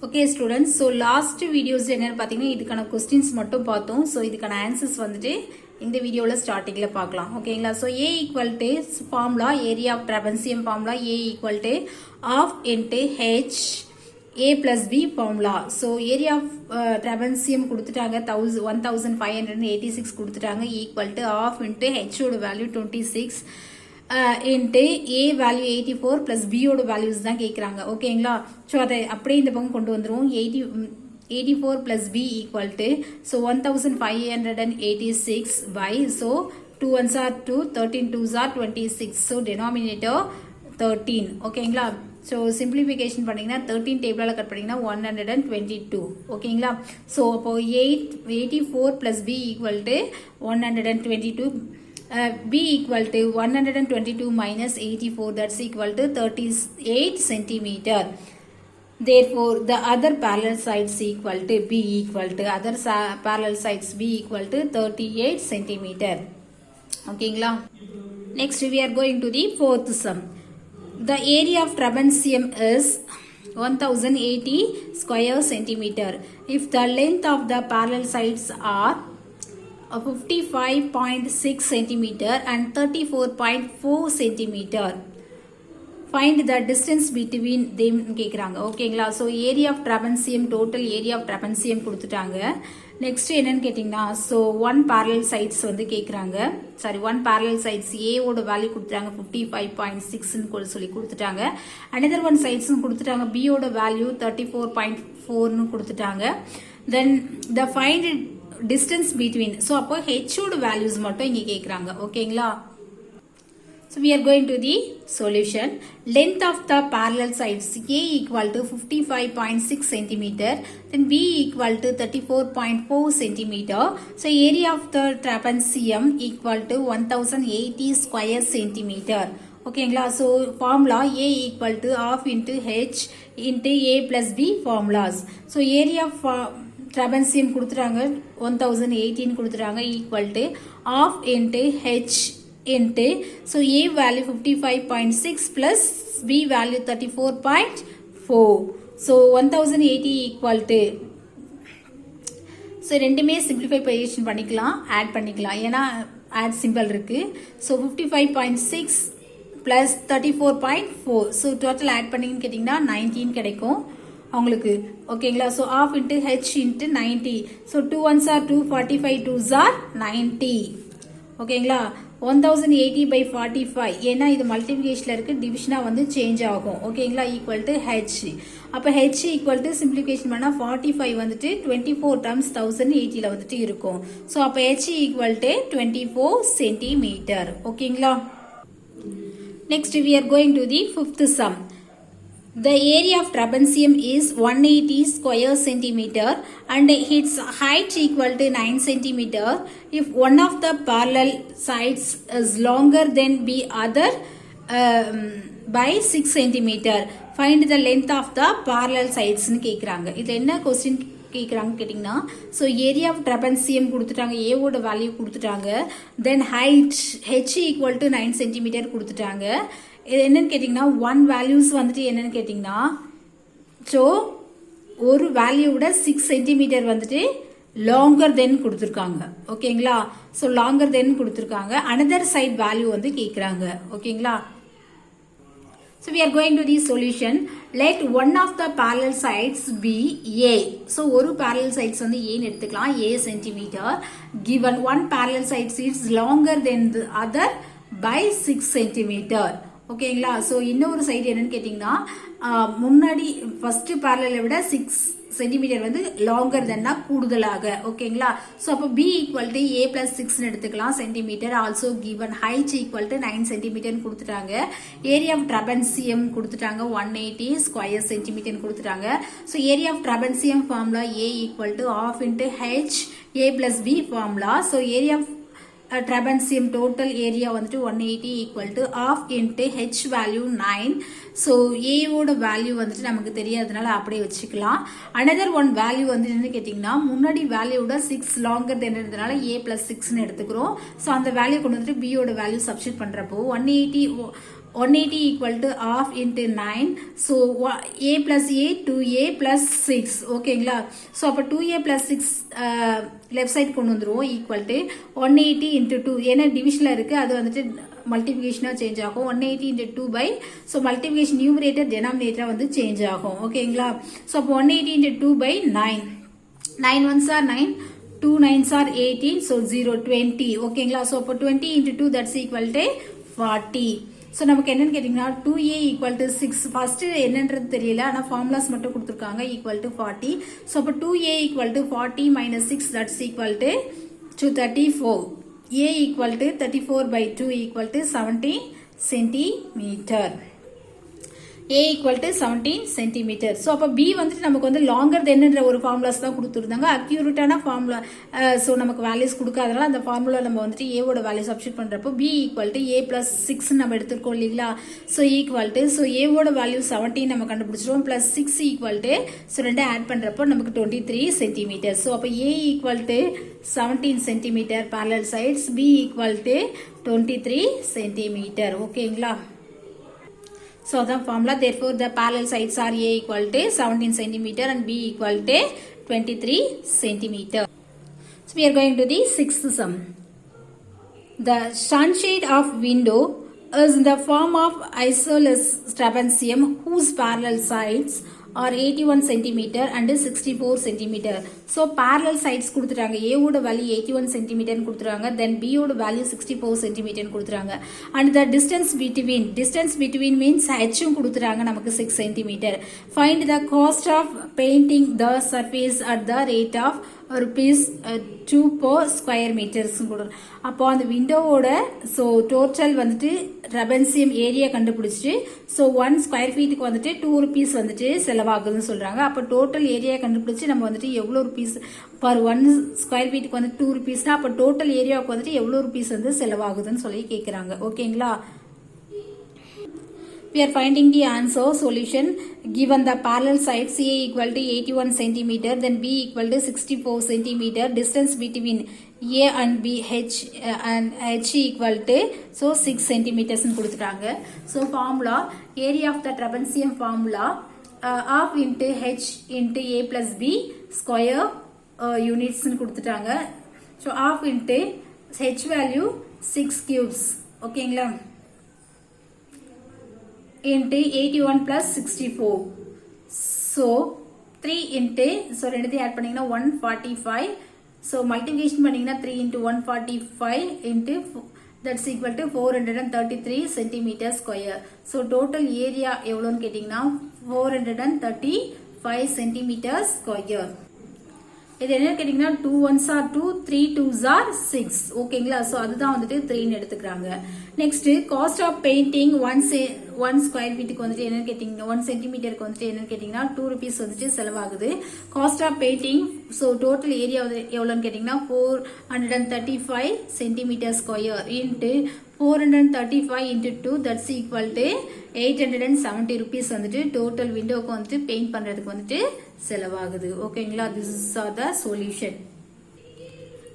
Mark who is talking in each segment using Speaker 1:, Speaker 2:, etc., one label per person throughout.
Speaker 1: Okay students, so last videos என்னன்னு பாத்தீங்கன்னா இதுக்கான questions மட்டும் பார்த்தோம். So இதுக்கான answers வந்துட்டு இந்த வீடியோல ஸ்டார்டிங்ல பார்க்கலாம். ஓகேங்களா? So A equal to formula area of trapezium formula A equal to half into H A plus B formula. So area of trapezium கொடுத்துட்டாங்க 1586 கொடுத்துட்டாங்க equal to half into H ஓட value 26 into A value 84 plus B ஓட values தான் கேக்குறாங்க. ஓகேங்களா? So அதை அப்படியே இந்த பக்கம் கொண்டு வந்துருவோம். 84 plus B equal to so 1586 by so 2 ones are 2 13 2s are 26 so denominator 13. ஓகேங்களா? so simplification பண்ணீங்கன்னா 13 டேபிளால கட் பண்ணீங்கன்னா 122. ஓகேங்களா? so அப்போ 84 plus B equal to 122. B equal to 122 minus 84, that's equal to 38 centimeter. Therefore, the other parallel sides equal to B equal to other parallel sides B equal to 38 centimeter. Okay, next we are going to the fourth sum. The area of trapezium is 1080 square centimeter. If the length of the parallel sides are 55.6 centimeter and 34.4 centimeter. Find the distance between them கேக்குறாங்க. ஓகேங்களா? so area of trapezium total area of trapezium கொடுத்துட்டாங்க. next என்னன்னு கேட்டிங்கனா so one parallel sides வந்து கேக்குறாங்க. sorry one parallel sides A ஓட value கொடுத்துட்டாங்க 55.6 ன்னு சொல்லி கொடுத்துட்டாங்க. another one sides கொடுத்துட்டாங்க B ஓட வேல்யூ 34.4 ன்னு கொடுத்துட்டாங்க. then the find distance between so அப்போ H ஓட values மட்டும் இங்க கேக்குறாங்க. ஓகேங்களா? so we are going to the solution. Length of the parallel sides A equal to 55.6 centimeter, then B equal to 34.4 centimeter. So area of the trapezium equal to 1080 square centimeter. ஓகேங்களா? so formula A equal to half into H into A plus B formulas. so area of trapezium கொடுத்துட்டாங்க 1018 கொடுத்துட்டாங்க equal to half into H into so A value 55.6 plus B value 34.4 so 1080 equal to so ரெண்டுமே simplification பண்ணிக்கலாம் add பண்ணிக்கலாம் ஏனா add symbol இருக்கு so 55.6 plus 34.4 so total add பண்ணீங்கன்னு கேட்டிங்கன்னா 19 கிடைக்கும் உங்களுக்கு. ஓகேங்களா? so half into H into 90 so 2 ones are 2 45 2s are 90. ஓகேங்களா? 1080 by 45 ஏன்னா இது மல்டிப்ளிகேஷன்ல இருக்கு டிவிஷனா வந்து சேஞ்ச் ஆகும். ஓகேங்களா? equal to H. அப்ப H equal to simplification பண்ணா 45 வந்துட்டு 24 times 1080 ல வந்துட்டு இருக்கும். so அப்ப H equal to 24 centimeter. ஓகேங்களா? next we are going to the fifth sum. The area of trapezium is 180 square centimeter and its height equal to 9 centimeter. If one of the parallel sides is longer than the other by 6 centimeter, find the length of the parallel sides னு கேக்குறாங்க. இதுல என்ன question கேக்குறாங்க கேட்டிங்கனா so area of trapezium கொடுத்துட்டாங்க A ஓட value கொடுத்துட்டாங்க then height H equal to 9 centimeter கொடுத்துட்டாங்க. இது என்னன்னு கேட்டிங்கன்னா one values வந்துட்டு என்னன்னு கேட்டிங்கன்னா so ஒரு வேல்யூவோட 6 centimeter வந்துட்டு longer than கொடுத்திருக்காங்க. ஓகேங்களா? so longer than கொடுத்திருக்காங்க. another side value வந்து கேக்குறாங்க. ஓகேங்களா? so we are going to the solution. Let one of the parallel sides be A. so ஒரு parallel sides வந்து A ன்னு எடுத்துக்கலாம் A centimeter. Given one parallel side is longer than the other by 6 centimeter. ஓகேங்களா? so இன்னொரு side என்னன்னு கேட்டிங்கன்னா முன்னாடி first parallel விட 6 centimeter வந்து longer than கூடுதலாக. ஓகேங்களா? so அப்ப B equal to A plus 6 ன்னு எடுத்துக்கலாம் centimeter. also given height equal to 9 centimeter ன்னு கொடுத்துட்டாங்க. area of trapezium கொடுத்துட்டாங்க 180 square centimeter ன்னு கொடுத்துட்டாங்க. so area of trapezium formula A equal to half into H A plus B formula. so area of trapezium total area வந்துட்டு 180 equal to half into H value 9 so A ஓட value வந்துட்டு நமக்கு தெரியாதனால அப்படியே வச்சுக்கலாம். another one value வந்து என்ன கேட்டிங்கன்னா முன்னாடி வேல்யூவோட 6 longer than இருந்தனால A plus 6 ன்னு எடுத்துக்கிறோம். so அந்த வேல்யூ கொண்டு வந்துட்டு B ஓட வேல்யூ சப்ஸ்டிட்யூட் பண்றப்போ 180 180 equal to half into 9. So a plus a 2a plus 6. ஓகேங்களா. ஸோ அப்போ 2a plus 6 லெஃப்ட் சைட் கொண்டு வந்துருவோம் ஈக்குவல் டு 180 into 2. ஏன்னா டிவிஷனில் இருக்குது அது வந்துட்டு மல்டிபிகேஷனாக சேஞ்ச் ஆகும். 180 into 2 by so multiplication numerator டெனாமினேட்டராக வந்து சேஞ்ச் ஆகும். ஓகேங்களா. ஸோ அப்போ 180 into 2 by 9. 9 ones are 9. 2 9s are 18. So 0 20. ஓகேங்களா. ஸோ அப்போ 20 into 2 that's equal to 40. So நமக்கு என்னன்னு கேட்டிங்கன்னா 2a ஈக்குவல் டு 6 ஃபர்ஸ்ட் என்னன்றது தெரியல ஆனால் ஃபார்முலாஸ் மட்டும் கொடுத்துருக்காங்க ஈக்குவல் டு 40. ஸோ அப்போ 2a equal to 40 minus 6 that's equal to 34. a equal to 34 by 2 equal to 17 centimetre. a equal to 17 centimetre. So அப்போ b வந்துட்டு நமக்கு வந்து லாங்கர் தென்ன்ற ஒரு ஃபார்முலாஸ் தான் கொடுத்துருந்தாங்க. அக்யூரேட்டான ஃபார்முலா ஸோ நமக்கு வேல்யூஸ் கொடுக்காதனால அந்த ஃபார்முலா நம்ம வந்துட்டு ஏவோட வேல்யூ சப்ஸ்டிட் பண்ணுறப்போ b equal to a plus 6 நம்ம எடுத்துருக்கோம் இல்லைங்களா. ஸோ ஈக்குவல் டு ஸோ ஏவோட வேல்யூ 17 நம்ம கண்டுபிடிச்சிருவோம் பிளஸ் 6 ஈக்குவல் டு ஸோ ரெண்டு ஆட் பண்ணுறப்போ நமக்கு 23 சென்டிமீட்டர். ஸோ அப்போ a equal to 17 centimetre parallel sides, b equal to 23 centimetre. ஓகேங்களா. So the formula, therefore the parallel sides are a equal to 17 centimeter and b equal to 23 centimeter. So we are going to the sixth sum. The sunshade of window is in the form of isosceles trapezium whose parallel sides are 81 centimeter and 64 centimeter. So parallel sides கொடுத்துட்டாங்க. A ஓட value 81 centimeter கொடுத்துறாங்க. Then B ஓட value 64 centimeter கொடுத்துறாங்க. And the distance between means H கொடுத்துறாங்க நமக்கு 6 centimeter. Find the cost of painting the surface at the rate of rupees 2 per square meters. அப்போ அந்த விண்டோவோட so total வந்துட்டு ட்ரபென்சியம் area கண்டுபிடிச்சிட்டு so 1 square ஃபீட்டுக்கு வந்துட்டு 2 rupees வந்துட்டு செலவாகுதுன்னு சொல்றாங்க. அப்போ டோட்டல் ஏரியா கண்டுபிடிச்சு நம்ம வந்துட்டு எவ்வளோ rupees பர் 1 ஸ்கொயர் ஃபீட்டுக்கு வந்து 2 rupeesனா அப்போ டோட்டல் ஏரியாவுக்கு வந்துட்டு எவ்வளோ rupees வந்து செலவாகுதுன்னு சொல்லி கேட்குறாங்க. ஓகேங்களா. We are finding the answer solution given the parallel sides a equal to 81 centimeter, then b equal to 64 centimeter, distance between a and b and h equal to so 6 centimeters னு கொடுத்துட்டாங்க. So formula area of the trapezium formula half into h into a plus b square units னு கொடுத்துட்டாங்க. So half into h value 6 cubes. ஓகேங்களா. into 81 plus 64. So 3 into so ரெண்டுத்தையும் add பண்ணீங்கன்னா 145. So multiplication பண்ணீங்கன்னா 3 into 145 into that's equal to 433 centimeter square. So total area எவ்வளோன்னு கேட்டிங்கன்னா 435 centimeter square. இது என்ன கேட்டிங்கன்னா 2 1s are 2, 3 2s are 6. ஓகேங்களா. ஸோ அதுதான் வந்துட்டு 3ன்னு எடுத்துக்கிறாங்க. Next cost of painting 1 square ஃபீட்டுக்கு வந்துட்டு என்னன்னு கேட்டிங்கன்னா 1 சென்டிமீட்டருக்கு வந்துட்டு என்னன்னு கேட்டிங்கன்னா 2 rupees வந்துட்டு செலவாகுது. Cost of painting so total area எவ்வளோன்னு கேட்டிங்கன்னா 435 centimetre square into 435 into 2 that's equal to 870 rupees வந்துட்டு டோட்டல் விண்டோக்கு வந்துட்டு பெயிண்ட் பண்றதுக்கு வந்துட்டு செலவாகுது. ஓகேங்களா. this is the solution.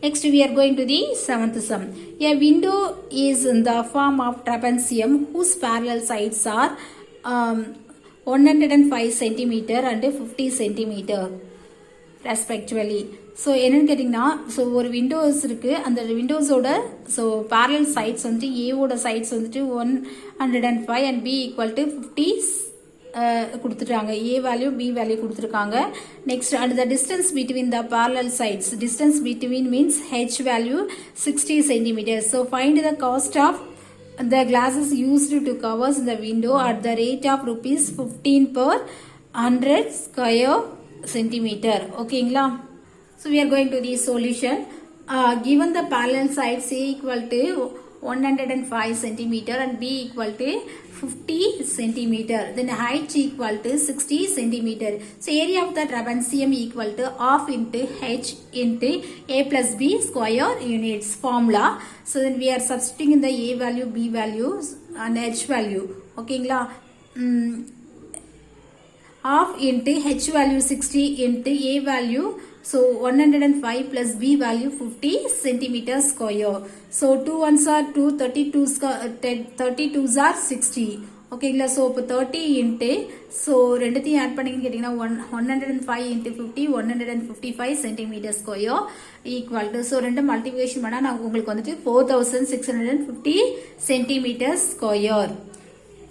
Speaker 1: Next we are going to the seventh sum. A window is in the form of trapezium whose parallel sides are 105 centimeter and 50 centimeter respectively. So என்னன்னு கேட்டிங்கன்னா so ஒரு Windows இருக்குது. அந்த விண்டோஸோட so parallel sides வந்துட்டு ஏவோட sides வந்துட்டு 105 and B equal to 50 கொடுத்துட்டாங்க. A value B value கொடுத்துருக்காங்க. Next and the distance between the parallel sides distance between means H value 60 centimeter. So find the cost of the glasses used to cover the window at the rate of rupees 15 per 100 square centimeter. ஓகேங்களா. So we are going to the solution. Given the parallel sides A equal to 105 centimeter and B equal to 50 centimeter, then height equal to 60 centimeter. So area of the trapezium equal to half into h into a plus b square units formula. So then we are substituting the a value, b values and h value. Okay, half into h value 60 into a value, so 105 plus b value 50 centimeter square. So 2 ones are 2, 32s are 60. ஓகேங்களா. So இப்போ 30 into so ரெண்டுத்தையும் add பண்ணிங்கன்னு கேட்டிங்கன்னா 105 into 50 155 centimetre square equal to, so ரெண்டு multiplication பண்ணால் நான் உங்களுக்கு வந்துட்டு 4650 centimetre square.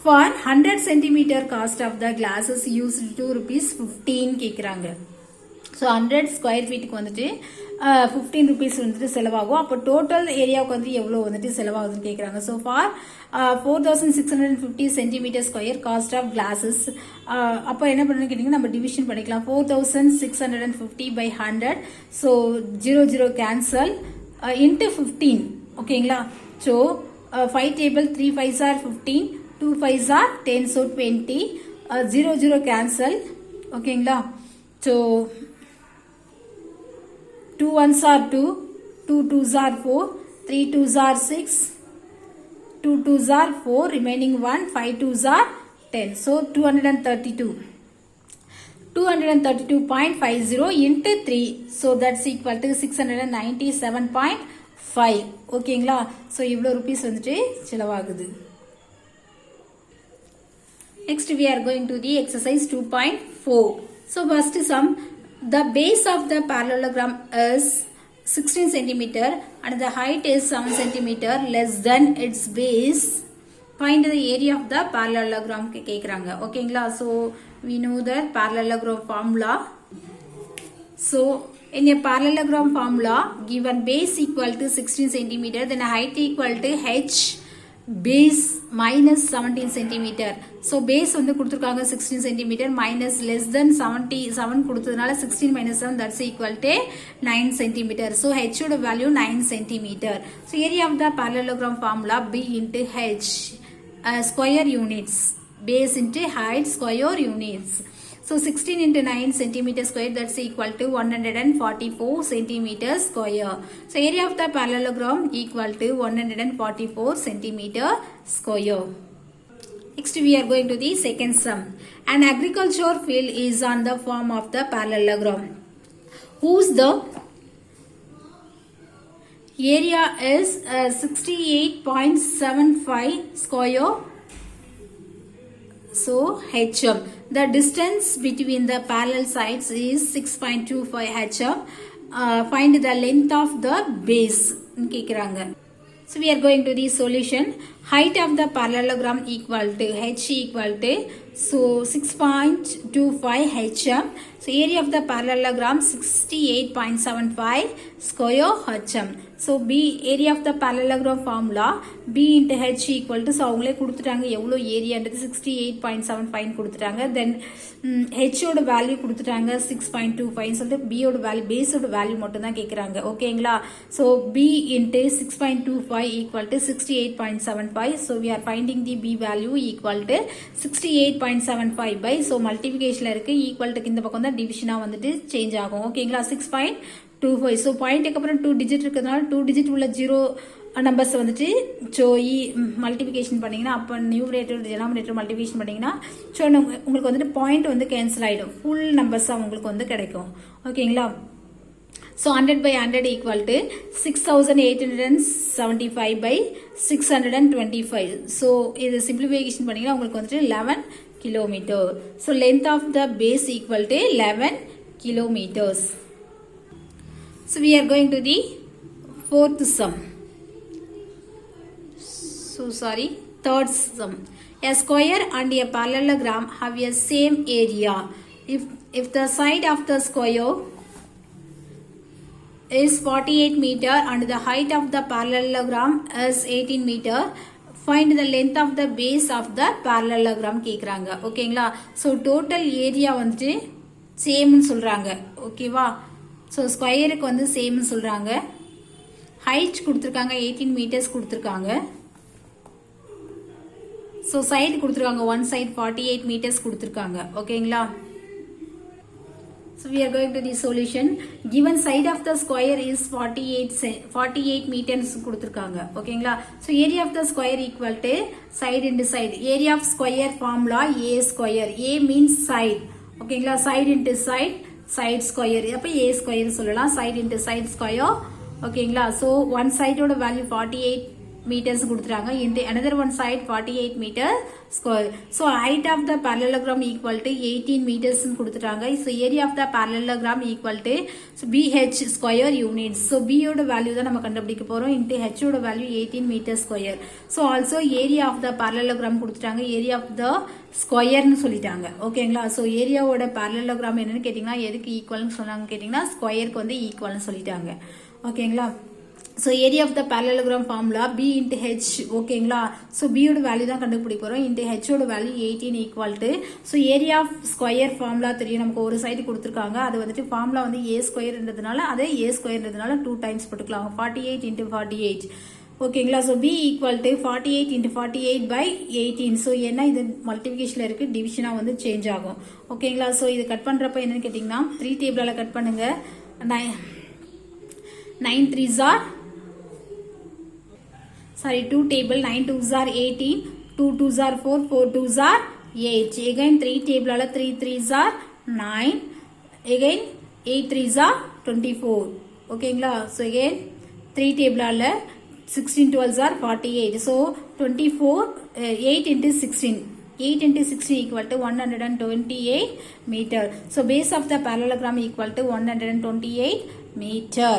Speaker 1: For 100 centimeter cost of the glasses used ₹2.15 கேட்குறாங்க. ஸோ 100 ஸ்கொயர் ஃபீட்டுக்கு வந்துட்டு 15 rupees வந்துட்டு செலவாகும். அப்போ டோட்டல் ஏரியாவுக்கு வந்து எவ்வளோ வந்துட்டு செலவாகுதுன்னு கேட்குறாங்க. So for 4650 centimetre square cost of glasses, அப்போ என்ன பண்ணணும்னு கேட்டிங்கன்னா நம்ம டிவிஷன் பண்ணிக்கலாம். 4650 by 100, ஸோ 00 கேன்சல் இன்ட்டு 15. ஓகேங்களா. So 5 table 3 5s are 15, 2 5s are 10, so 20, 00 cancel. ஓகேங்களா. So 2 1s are 2, 2 2s are 4, 3 2s are 6, 2 2s are 4, remaining 1, 5 2s are 10, so 232.50 into 3, so that's equal to 697.5. ஓகேங்களா. So இவ்வளோ rupees வந்துட்டு செலவாகுது. Next we are going to the exercise 2.4. So first sum, the base of the parallelogram is 16 cm and the height is 7 cm less than its base. Find the area of the parallelogram கேக்குறாங்க. ஓகேங்களா. So we know the parallelogram formula. So in a parallelogram formula, given base equal to 16 cm, then height equal to h base minus 17 centimeter. So base வந்து கொடுத்திருக்காங்க 16 centimeter minus less than 77 கொடுத்ததுனால 16 minus 7, that's equal to 9 centimeter. So h ஓட value 9 centimeter. So area of the parallelogram formula b into h, square units, base into height square units. So 16 into 9 centimeter square, that's equal to 144 centimeter square. So area of the parallelogram equal to 144 centimeter square. Next we are going to the second sum. An agriculture field is on the form of the parallelogram whose the area is 68.75 square, so hm. The distance between the parallel sides is 6.25 hm. Find the length of the base கேக்குறாங்க. So we are going to the solution. Height of the parallelogram equal to h equal to, so 6.25 hm. So area of the parallelogram 68.75 square hm. So b, area of the parallelogram formula b into h equal to, so அவங்களே கொடுத்துட்டாங்க எவ்வளோ ஏரியான்றது 68.75 கொடுத்துட்டாங்க. தென் h ஓட value கொடுத்துட்டாங்க 6.25 சொல்லிட்டு b ஓட value, base ஓட value மட்டும் தான் கேட்குறாங்க. ஓகேங்களா. So b into 6.25 equal to 68.75. So we are finding the b value equal to 68.75 by, so மல்டிபிகேஷனில் இருக்கு, ஈக்குவல் டுக்கு இந்த பக்கம் தான் டிவிஷனாக வந்துட்டு சேஞ்ச் ஆகும். ஓகேங்களா. 6.25. ஸோ பாயிண்ட்டுக்கு அப்புறம் 2 டிஜிட் இருக்கிறதுனால 2 டிஜிட் உள்ள 0 நம்பர்ஸ் வந்துட்டு ஸோ மல்டிபிகேஷன் பண்ணிங்கன்னா, அப்போ நியூமரேட்டர் டினாமினேட்டர் மல்டிபிகேஷன் பண்ணிங்கன்னா ஸோ உங்களுக்கு வந்துட்டு பாயிண்ட் வந்து கேன்சல் ஆகிடும், ஃபுல் நம்பர்ஸாக உங்களுக்கு வந்து கிடைக்கும். ஓகேங்களா. So 100 by 100 equal to 6875 by 625. So இது சிம்பிளிஃபிகேஷன் பண்ணிங்கன்னா உங்களுக்கு வந்துட்டு 11 kilometer. So length of the base equal to 11 kilometers. So we are going to the fourth sum. Third sum. A square and a parallelogram have a same area. If the side of the square is 48 meter and the height of the parallelogram is 18 meter, find the length of the base of the parallelogram கேக்குறாங்க. ஓகேங்களா. So total area வந்துட்டு சேம்னு சொல்றாங்க. ஓகேவா. So ஸ்கொயருக்கு வந்து சேம்னு சொல்றாங்க. Height கொடுத்துருக்காங்க 18 metres கொடுத்துருக்காங்க. ஸோ சைடு கொடுத்துருக்காங்க, ஒன் சைடு 48 மீட்டர்ஸ் கொடுத்துருக்காங்க. ஓகேங்களா. So we are going to the solution. Given side of the square is 48 meters கொடுத்திருக்காங்க. ஓகேங்களா. So area of the square equal to side into side. Area of square formula a square. A means side. ஓகேங்களா side into side square அப்போ ஏ square சொல்லலாம் side into side square ஓகேங்களா so one சைடோட value 48 meters கொடுத்துறாங்க into another one side 48 meter square so height of the parallelogram equal to 18 meters கொடுத்துட்டாங்க so area of the parallelogram equal to so bh square units so b ஓட value தான் நம்ம கண்டுபிடிக்க போறோம் into h ஓட value 18 meter square so also area of the parallelogram கொடுத்துட்டாங்க area of the square னு சொல்லிட்டாங்க ஓகேங்களா so area ஓட parallelogram என்னன்னு கேட்டிங்கன்னா எதுக்கு ஈக்குவல்னு சொன்னாங்க கேட்டிங்கன்னா ஸ்கொயருக்கு வந்து ஈக்குவல்னு சொல்லிட்டாங்க ஓகேங்களா so area of the parallelogram formula b into h ஓகேங்களா so b ஓட வேல்யூ தான் கண்டுபிடிக்க போறோம் into h ஓட value 18 equal to so area of square formula தெரியும் நமக்கு ஒரு சைடு கொடுத்திருக்காங்க அது வந்துட்டு formula வந்து a square ன்றதுனால அதே a square ன்றதுனால 2 டைம்ஸ் போட்டுக்கலாம் 48 into 48 ஓகேங்களா so b equal to 48 into 48 by 18 so என்ன இது மல்டிபிகேஷன்ல இருக்கு டிவிஷனா வந்து சேஞ்ச் ஆகும் ஓகேங்களா so இது கட் பண்றப்ப என்னன்னு கேட்டிங்கன்னா 3 டேபிளால கட் பண்ணுங்க 9 3s are sorry 2 table 9 2s are 18 2 2s are 4 4 2s are 8 again 3 table ala 3 3s are 9 again 8 3s are 24 okayங்களா so again 3 table ala 16 12s are 48 so 24 8 into 16 8 into 16 equal to 128 meter so base of the parallelogram equal to 128 meter